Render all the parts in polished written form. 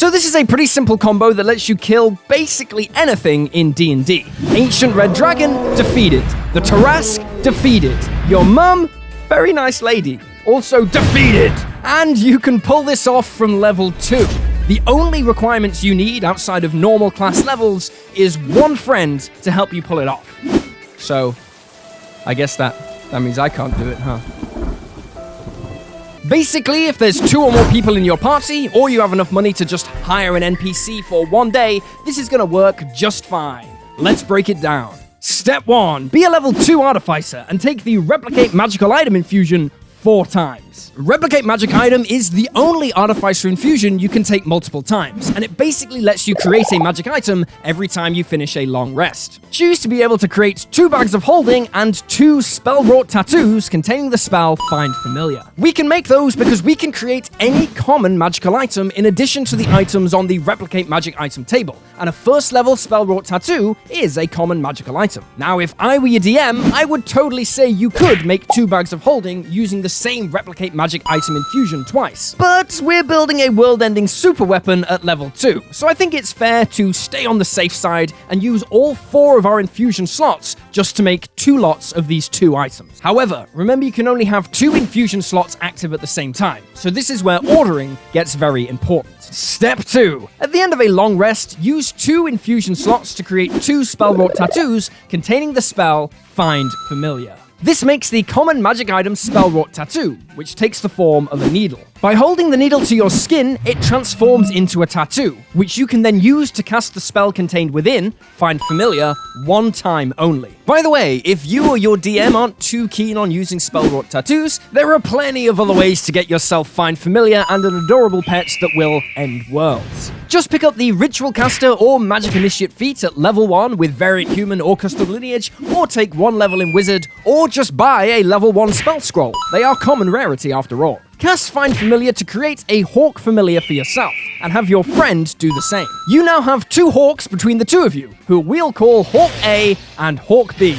So this is a pretty simple combo that lets you kill basically anything in D&D. Ancient Red Dragon, defeated. The Tarrasque, defeated. Your mum, very nice lady, also defeated. And you can pull this off from level 2. The only requirements you need outside of normal class levels is one friend to help you pull it off. So, I guess that means I can't do it, huh? Basically, if there's 2 or more people in your party, or you have enough money to just hire an NPC for one day, this is gonna work just fine. Let's break it down. Step 1. Be a level 2 Artificer and take the Replicate Magical Item infusion 4 times. Replicate Magic Item is the only Artificer infusion you can take multiple times, and it basically lets you create a magic item every time you finish a long rest. Choose to be able to create 2 bags of holding and 2 spell-wrought tattoos containing the spell Find Familiar. We can make those because we can create any common magical item in addition to the items on the Replicate Magic Item table, and a first-level spell-wrought tattoo is a common magical item. Now, if I were your DM, I would totally say you could make 2 bags of holding using the same Replicate Magic Item infusion twice. But we're building a world-ending super weapon at level 2, so I think it's fair to stay on the safe side and use all 4 of our infusion slots just to make 2 lots of these 2 items. However, remember you can only have 2 infusion slots active at the same time, so this is where ordering gets very important. Step 2. At the end of a long rest, use 2 infusion slots to create 2 spell-wrought tattoos containing the spell Find Familiar. This makes the common magic item Spell-wrought Tattoo, which takes the form of a needle. By holding the needle to your skin, it transforms into a tattoo, which you can then use to cast the spell contained within, Find Familiar, 1 time only. By the way, if you or your DM aren't too keen on using Spell-wrought Tattoos, there are plenty of other ways to get yourself Find Familiar and an adorable pet that will end worlds. Just pick up the Ritual Caster or Magic Initiate feat at level 1 with Variant Human or Custom Lineage, or take 1 level in Wizard, or just buy a level 1 Spell Scroll. They are common rarity after all. Cast Find Familiar to create a Hawk Familiar for yourself, and have your friend do the same. You now have 2 Hawks between the 2 of you, who we'll call Hawk A and Hawk B.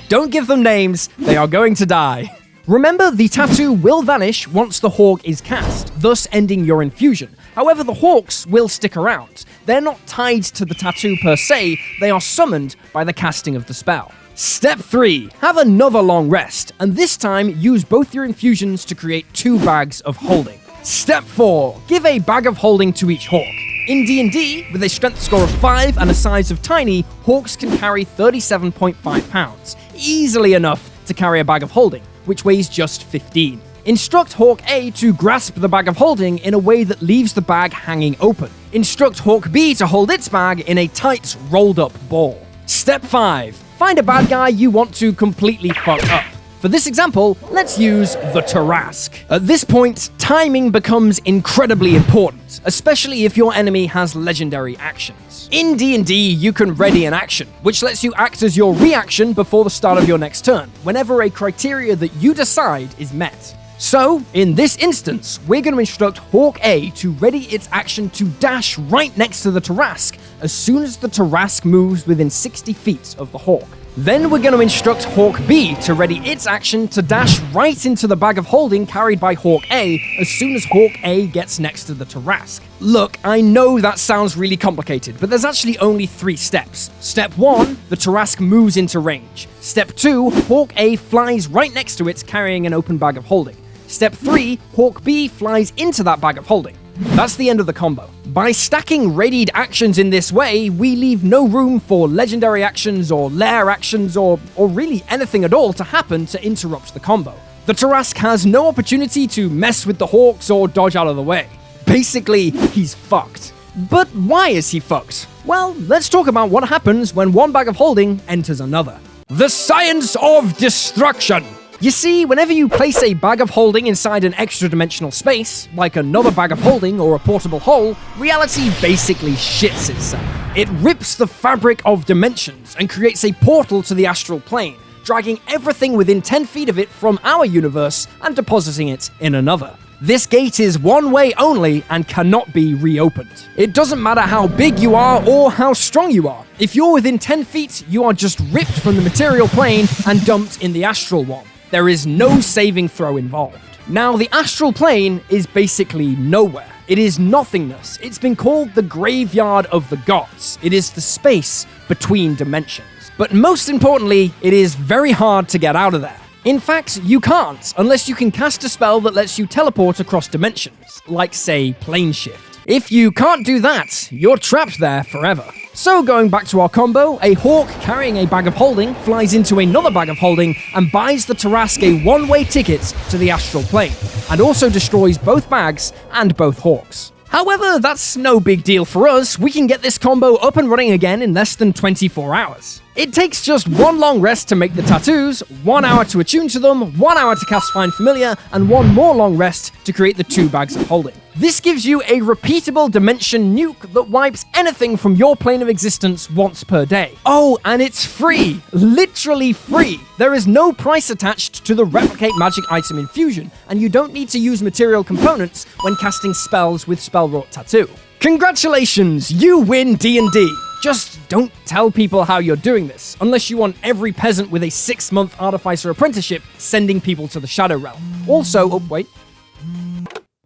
Don't give them names, they are going to die. Remember, the tattoo will vanish once the Hawk is cast, thus ending your infusion. However, the Hawks will stick around. They're not tied to the tattoo per se, they are summoned by the casting of the spell. Step 3. Have another long rest, and this time use both your infusions to create 2 bags of holding. Step 4. Give a bag of holding to each Hawk. In D&D, with a strength score of 5 and a size of tiny, Hawks can carry 37.5 pounds, easily enough to carry a bag of holding, which weighs just 15. Instruct Hawk A to grasp the bag of holding in a way that leaves the bag hanging open. Instruct Hawk B to hold its bag in a tight, rolled-up ball. Step 5. Find a bad guy you want to completely fuck up. For this example, let's use the Tarrasque. At this point, timing becomes incredibly important, especially if your enemy has legendary actions. In D&D, you can ready an action, which lets you act as your reaction before the start of your next turn, whenever a criteria that you decide is met. So, in this instance, we're going to instruct Hawk A to ready its action to dash right next to the Tarrasque as soon as the Tarrasque moves within 60 feet of the Hawk. Then we're going to instruct Hawk B to ready its action to dash right into the bag of holding carried by Hawk A as soon as Hawk A gets next to the Tarrasque. Look, I know that sounds really complicated, but there's actually only 3 steps. Step 1, the Tarrasque moves into range. Step 2, Hawk A flies right next to it carrying an open bag of holding. Step 3, Hawk B flies into that bag of holding. That's the end of the combo. By stacking readied actions in this way, we leave no room for legendary actions or lair actions or really anything at all to happen to interrupt the combo. The Tarrasque has no opportunity to mess with the Hawks or dodge out of the way. Basically, he's fucked. But why is he fucked? Well, let's talk about what happens when one bag of holding enters another. The science of destruction! You see, whenever you place a bag of holding inside an extra-dimensional space, like another bag of holding or a portable hole, reality basically shits itself. It rips the fabric of dimensions and creates a portal to the astral plane, dragging everything within 10 feet of it from our universe and depositing it in another. This gate is one way only and cannot be reopened. It doesn't matter how big you are or how strong you are. If you're within 10 feet, you are just ripped from the material plane and dumped in the astral one. There is no saving throw involved. Now, the astral plane is basically nowhere. it is nothingness. It's been called the graveyard of the gods. It is the space between dimensions. But most importantly, it is very hard to get out of there. In fact, you can't, unless you can cast a spell that lets you teleport across dimensions, like say, plane shift. If you can't do that, you're trapped there forever. So going back to our combo, a hawk carrying a bag of holding flies into another bag of holding and buys the Tarask a one-way ticket to the astral plane, and also destroys both bags and both hawks. However, that's no big deal for us. We can get this combo up and running again in less than 24 hours. It takes just one long rest to make the tattoos, 1 hour to attune to them, 1 hour to cast Find Familiar, and 1 more long rest to create the 2 bags of holding. This gives you a repeatable dimension nuke that wipes anything from your plane of existence once per day. Oh, and it's free! Literally free! There is no price attached to the replicate magic item infusion, and you don't need to use material components when casting spells with Spellwrought Tattoo. Congratulations, you win D&D! Just don't tell people how you're doing this, unless you want every peasant with a 6-month Artificer apprenticeship sending people to the Shadow Realm. Also, oh wait.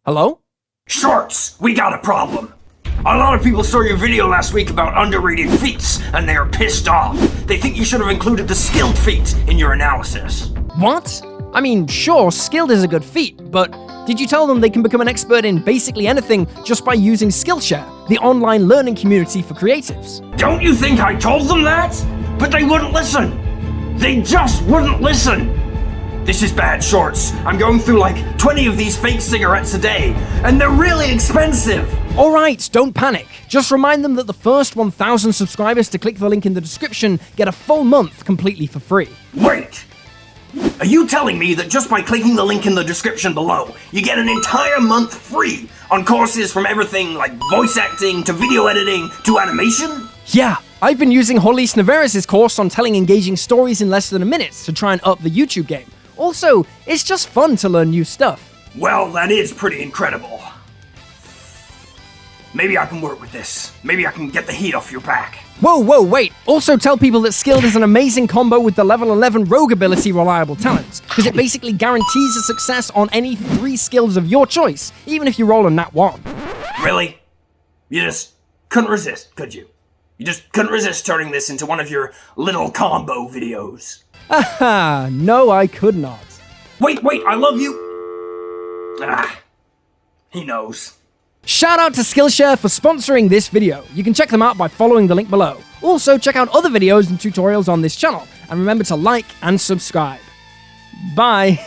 Hello? Shorts, we got a problem. A lot of people saw your video last week about underrated feats, and they are pissed off. They think you should have included the skilled feat in your analysis. What? I mean, sure, skilled is a good feat, but did you tell them they can become an expert in basically anything just by using Skillshare, the online learning community for creatives? Don't you think I told them that? But they wouldn't listen. They just wouldn't listen. This is bad, Shorts. I'm going through like 20 of these fake cigarettes a day, and they're really expensive. Alright, don't panic. Just remind them that the first 1,000 subscribers to click the link in the description get a full month completely for free. Wait! Are you telling me that just by clicking the link in the description below, you get an entire month free on courses from everything like voice acting to video editing to animation? Yeah, I've been using Hollis Naveris' course on telling engaging stories in less than a minute to try and up the YouTube game. Also, it's just fun to learn new stuff. Well, that is pretty incredible. Maybe I can work with this. Maybe I can get the heat off your back. Whoa, wait. Also tell people that Skilled is an amazing combo with the level 11 Rogue ability Reliable Talents, because it basically guarantees a success on any 3 skills of your choice, even if you roll a nat 1. Really? You just couldn't resist, could you? You just couldn't resist turning this into one of your little combo videos. Aha, no I could not. Wait, I love you. Ah, he knows. Shout out to Skillshare for sponsoring this video. You can check them out by following the link below. Also, check out other videos and tutorials on this channel, and remember to like and subscribe. Bye.